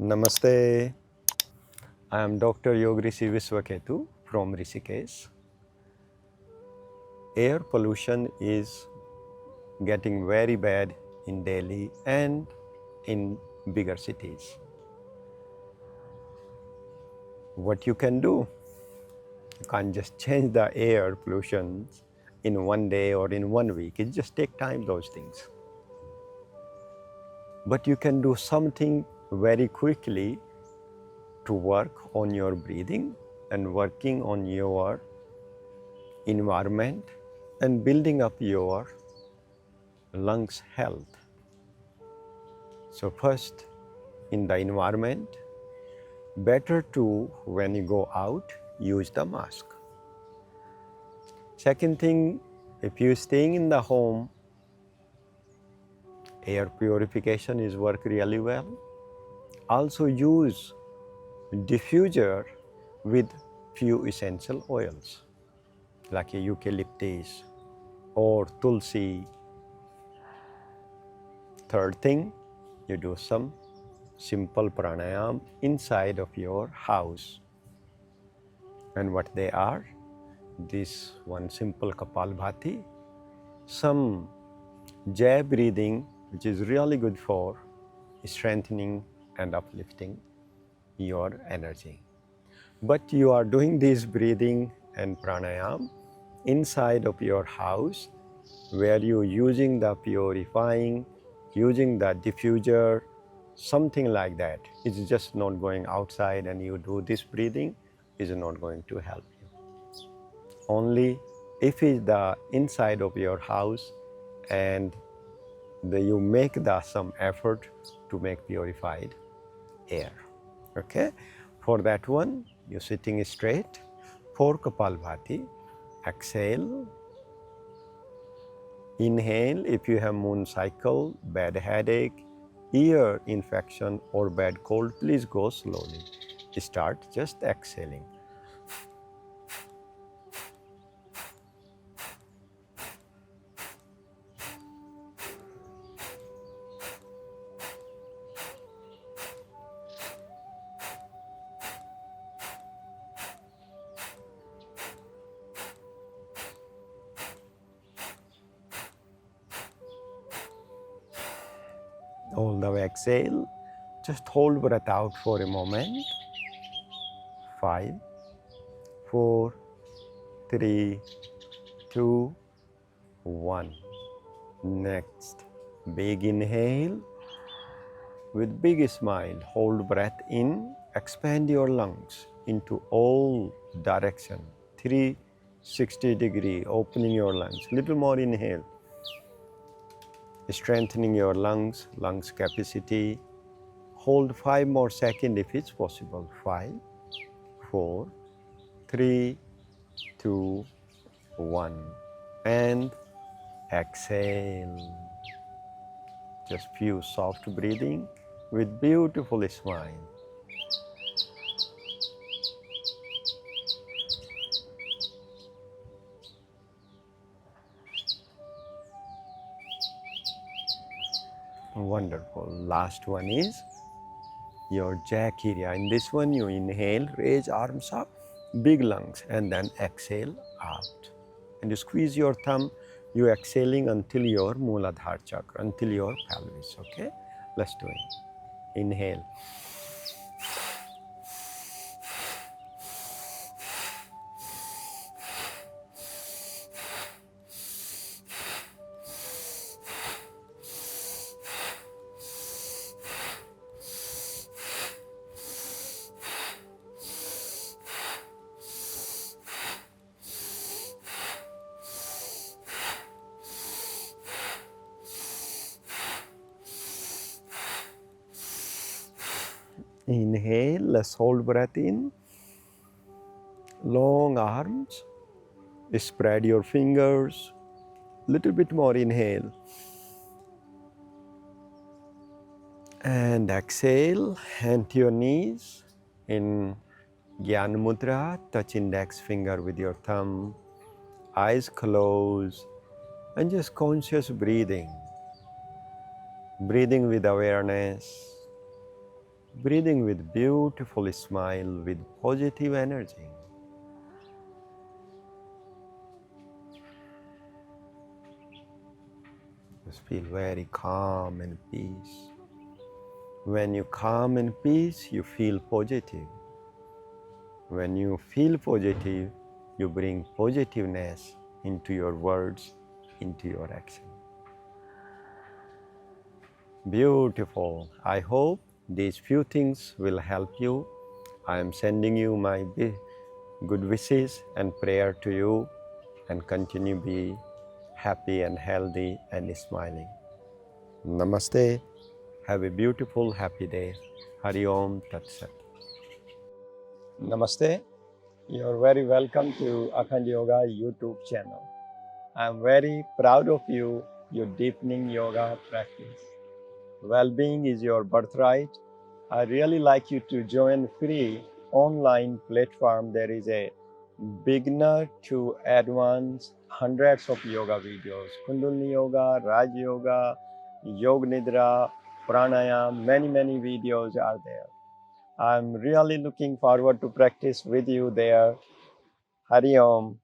Namaste. I am Dr.Yogrishi from Rishikesh. Air pollution is getting very bad in Delhi and in bigger cities. What you can do? You can't just change the air pollution in one day or in 1 week. It just takes time, those things. But you can do something very quickly to work on your breathing and working on your environment and building up your lungs health. So first, in the environment, better to, when you go out, use the mask. Second thing, if you're staying in the home, air purification is work really well. Also use diffuser with few essential oils like eucalyptus or tulsi. Third thing, you do some simple pranayam inside of your house. And what they are? This one simple Kapalbhati, some jai breathing, which is really good for strengthening and uplifting your energy. But you are doing this breathing and pranayam inside of your house where you're using the purifying, using the diffuser, something like that. It's just not going outside and you do this breathing is not going to help you. Only if it's the inside of your house and you make some effort to make purified air. Okay? For that one, you're sitting straight. For Kapalbhati, exhale. Inhale if you have moon cycle, bad headache, ear infection or bad cold, please go slowly. Start just exhaling. All the way exhale. Just hold breath out for a moment. 5, 4, 3, 2, 1. Next, big inhale. With big smile, hold breath in. Expand your lungs into all direction. 360 degree, opening your lungs. Little more inhale. Strengthening your lungs capacity. Hold 5 more seconds if it's possible. 5, 4, 3, 2, 1. And exhale. Just few soft breathing with beautiful smile. Wonderful. Last one is your jack area. In this one, you inhale, raise arms up, big lungs, and then exhale out. And you squeeze your thumb, you exhaling until your Mooladhara chakra, until your pelvis, okay? Let's do it. Inhale. Inhale, let's hold breath in. Long arms, spread your fingers. Little bit more inhale. And exhale, hand to your knees in Gyan Mudra. Touch index finger with your thumb. Eyes closed. And just conscious breathing. Breathing with awareness. breathing with beautiful smile, with positive energy. Just feel very calm and peace. When you calm and peace, you feel positive. When you feel positive, you bring positiveness into your words, into your action. Beautiful. I hope these few things will help you. I am sending you my good wishes and prayer to you, and continue be happy and healthy and smiling. Namaste. Have a beautiful, happy day. Hari Om Tat Sat. Namaste. You're very welcome to Akhanda Yoga YouTube channel. I'm very proud of you, your deepening yoga practice. Well-being is your birthright. I really like you to join free online platform. There is a beginner to advanced hundreds of yoga videos. Kundalini Yoga, Raj Yoga, Yoga Nidra, Pranayam, many videos are there. I'm really looking forward to practice with you there. Hari Om.